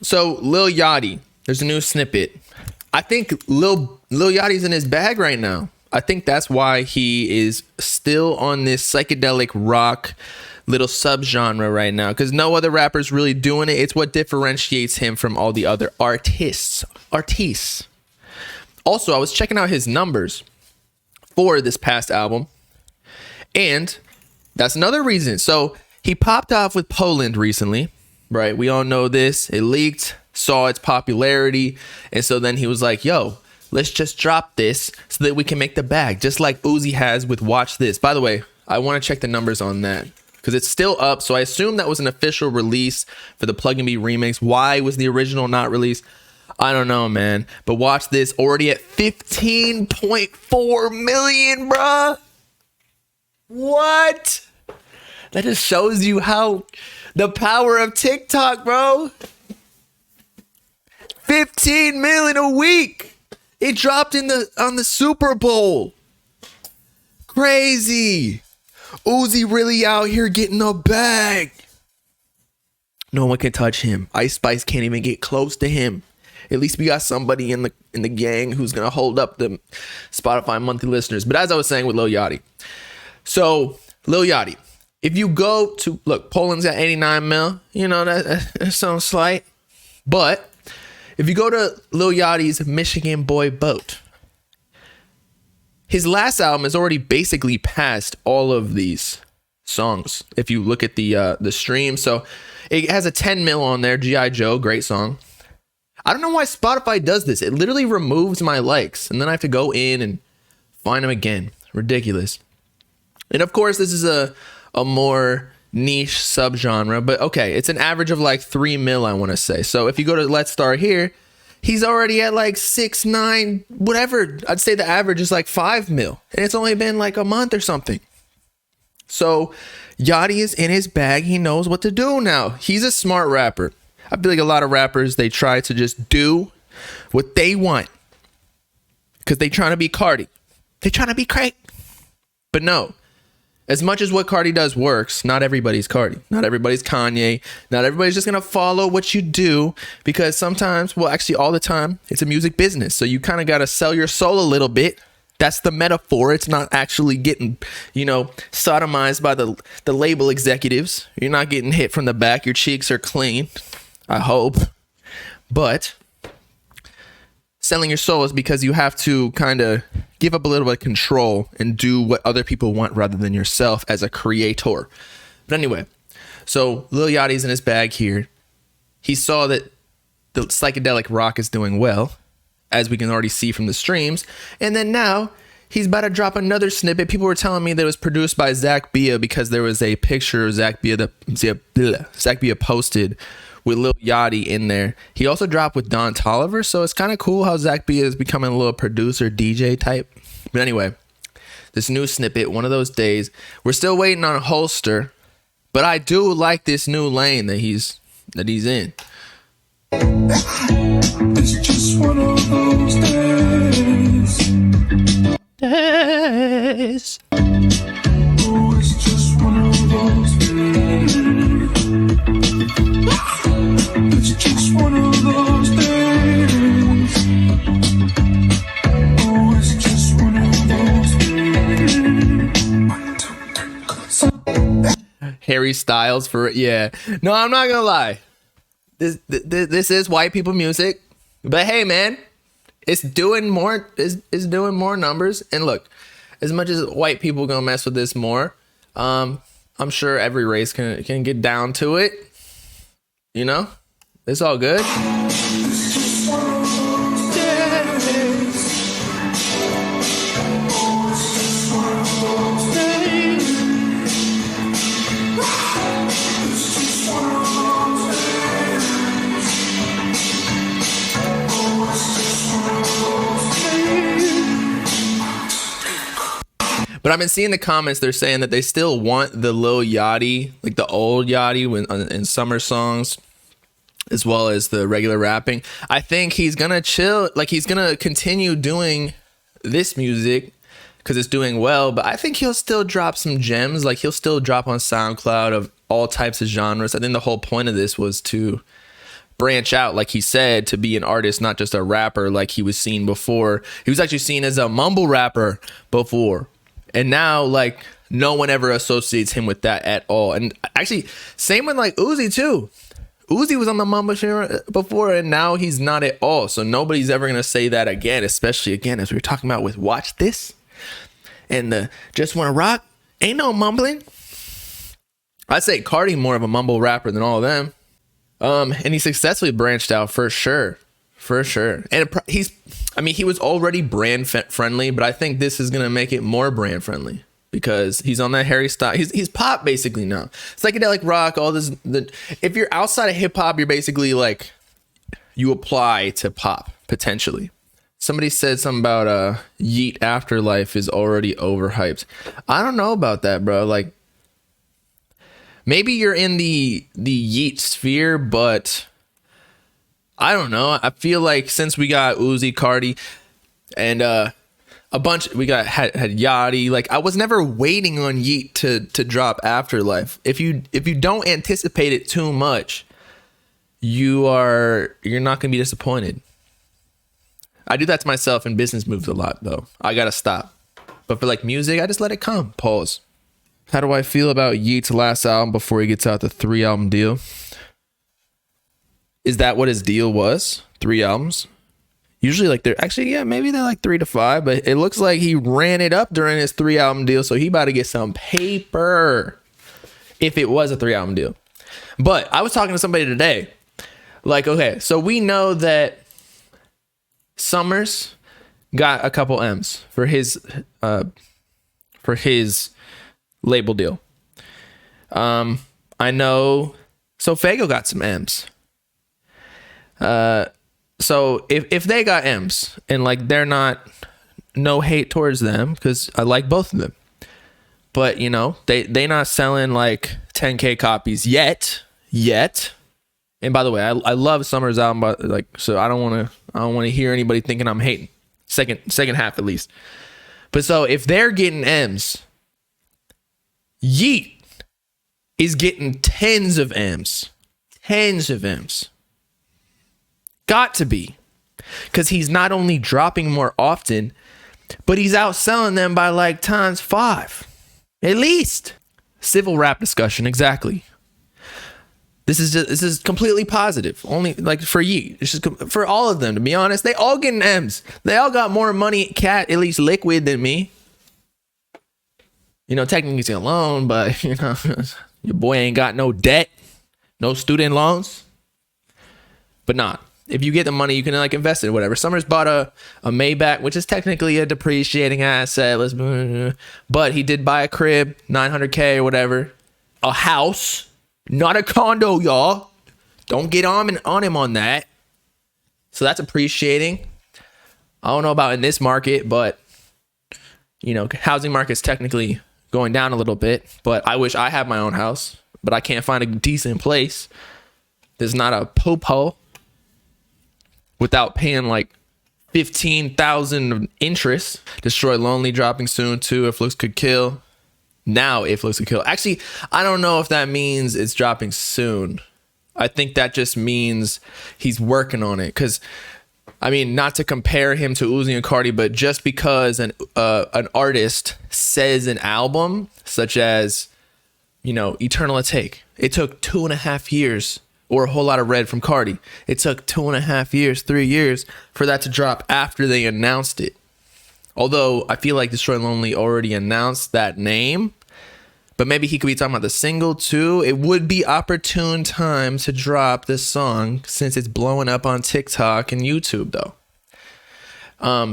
So Lil Yachty, there's a new snippet. I think Lil Yachty's in his bag right now. I think that's why he is still on this psychedelic rock little subgenre right now, because no other rapper's really doing it. It's what differentiates him from all the other artists. Also, I was checking out his numbers for this past album, and that's another reason. So he popped off with Poland recently, right? We all know this. It leaked, saw its popularity, and so then he was like, yo, let's just drop this so that we can make the bag, just like Uzi has with Watch This. By the way, I want to check the numbers on that because it's still up. So I assume that was an official release for the Plug and Be remix. Why was the original not released? I don't know, man. But Watch This, already at 15.4 million, bruh. What? That just shows you how the power of TikTok, bro. 15 million a week. It dropped on the Super Bowl. Crazy. Uzi really out here getting a bag. No one can touch him. Ice Spice can't even get close to him. At least we got somebody in the gang who's gonna hold up the Spotify monthly listeners. But as I was saying with Lil Yachty, so Lil Yachty, if you go to look, Poland's at 89 mil. You know that sounds slight, but if you go to Lil Yachty's Michigan Boy Boat, his last album has already basically passed all of these songs. If you look at the stream, so it has a 10 mil on there. G.I. Joe, great song. I don't know why Spotify does this. It literally removes my likes, and then I have to go in and find them again. Ridiculous. And of course, this is a more niche subgenre, but okay, it's an average of like 3 mil, I want to say. So if you go to Let's Start Here, he's already at like 6, 9, whatever. I'd say the average is like 5 mil, and it's only been like a month or something. So Yachty is in his bag. He knows what to do now. He's a smart rapper. I feel like a lot of rappers, they try to just do what they want because they trying to be Cardi. They trying to be Craig. But no, as much as what Cardi does works, not everybody's Cardi. Not everybody's Kanye. Not everybody's just going to follow what you do, because sometimes, well, actually all the time, it's a music business. So you kind of got to sell your soul a little bit. That's the metaphor. It's not actually getting, sodomized by the label executives. You're not getting hit from the back. Your cheeks are clean, I hope. But selling your soul is because you have to kind of give up a little bit of control and do what other people want rather than yourself as a creator. But anyway, so Lil Yachty's in his bag here. He saw that the psychedelic rock is doing well, as we can already see from the streams. And then now he's about to drop another snippet. People were telling me that it was produced by Zach Bia because there was a picture of Zach Bia posted with Lil Yachty in there. He also dropped with Don Toliver, so it's kind of cool how Zach Bia is becoming a little producer DJ type. But anyway, this new snippet, one of those days. We're still waiting on a Holster, but I do like this new lane that he's in. It's just one of those days. Oh, it's just one of those days. It's just one of those days. Oh, it's just one of those days. Harry Styles for yeah. No, I'm not gonna lie. This is white people music, but hey, man, it's doing more. Is doing more numbers. And look, as much as white people gonna mess with this more, I'm sure every race can get down to it. It's all good. But I've been seeing the comments, they're saying that they still want the Lil Yachty, like the old Yachty in summer songs, as well as the regular rapping. I think he's going to chill, like he's going to continue doing this music because it's doing well, but I think he'll still drop some gems. Like he'll still drop on SoundCloud of all types of genres. I think the whole point of this was to branch out, like he said, to be an artist, not just a rapper like he was seen before. He was actually seen as a mumble rapper before, and now like no one ever associates him with that at all. And actually same with like Uzi too. Uzi was on the mumble shit before, and now he's not at all. So nobody's ever gonna say that again, especially again as we were talking about with Watch This and the Just Wanna Rock. Ain't no mumbling. I'd say Cardi more of a mumble rapper than all of them. And he successfully branched out for sure. And he was already brand friendly, but I think this is gonna make it more brand friendly because he's on that Harry Styles. He's pop basically now. Psychedelic rock, all this. If you're outside of hip hop, you're basically like you apply to pop potentially. Somebody said something about Yeat Afterlife is already overhyped. I don't know about that, bro. Like maybe you're in the Yeat sphere, but I don't know. I feel like since we got Uzi, Cardi, and a bunch, we had Yachty. Like I was never waiting on Yeat to drop Afterlife. If you don't anticipate it too much, you're not gonna be disappointed. I do that to myself in business moves a lot though. I gotta stop. But for like music, I just let it come. Pause. How do I feel about Yeat's last album before he gets out the 3-album deal? Is that what his deal was? 3 albums? Usually like maybe they're like 3 to 5, but it looks like he ran it up during his 3-album deal. So he about to get some paper if it was a 3-album deal. But I was talking to somebody today. Like, okay, so we know that Summers got a couple M's for his label deal. I know. So Fago got some M's. So if they got M's and like they're not, no hate towards them because I like both of them, but you know they not selling like 10K copies yet. And by the way, I love Summer's album, but like so I don't want to hear anybody thinking I'm hating. Second half at least. But so if they're getting M's, Yeat is getting tens of M's. Got to be. Because he's not only dropping more often, but he's outselling them by like times 5. At least. Civil rap discussion, exactly. This is completely positive. Only like for Yeat. It's just for all of them, to be honest. They all getting M's. They all got more money, at least liquid than me. You know, technically he's a loan, but you know, your boy ain't got no debt, no student loans. But nah. If you get the money, you can like invest it, whatever. Summers bought a Maybach, which is technically a depreciating asset. But he did buy a crib, $900K or whatever. A house, not a condo, y'all. Don't get on him on that. So that's appreciating. I don't know about in this market, but you know, housing market's technically going down a little bit. But I wish I had my own house, but I can't find a decent place. There's not a po-po without paying like $15,000 of interest. Destroy Lonely dropping soon too. If Looks Could Kill. Now If Looks Could Kill. Actually, I don't know if that means it's dropping soon. I think that just means he's working on it. Because, I mean, not to compare him to Uzi and Cardi, but just because an artist says an album, such as, you know, Eternal Take, it took 2.5 years. Or A Whole Lot of Red from Cardi. It took 2.5 years, 3 years for that to drop after they announced it. Although I feel like Destroy Lonely already announced that name, but maybe he could be talking about the single too. It would be opportune time to drop this song since it's blowing up on TikTok and YouTube though.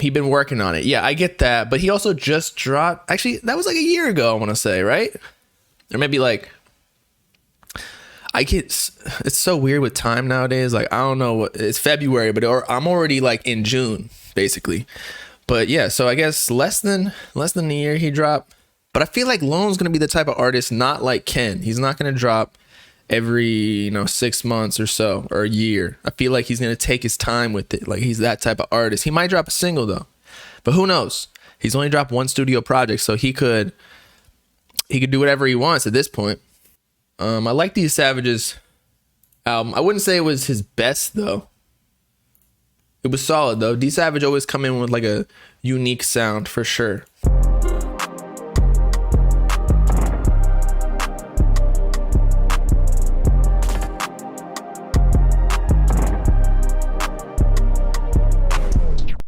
He'd been working on it. Yeah, I get that. But he also just dropped, actually, that was like a year ago, I want to say, right? Or maybe like, it's so weird with time nowadays. Like, I don't know what it's February, but I'm already like in June basically. But yeah, so I guess less than a year he dropped. But I feel like Lone's gonna be the type of artist not like Ken. He's not gonna drop every 6 months or so or a year. I feel like he's gonna take his time with it. Like he's that type of artist. He might drop a single though, but who knows? He's only dropped one studio project, so he could do whatever he wants at this point. I like these Savages album. I wouldn't say it was his best though. It was solid though. D Savage always come in with like a unique sound for sure.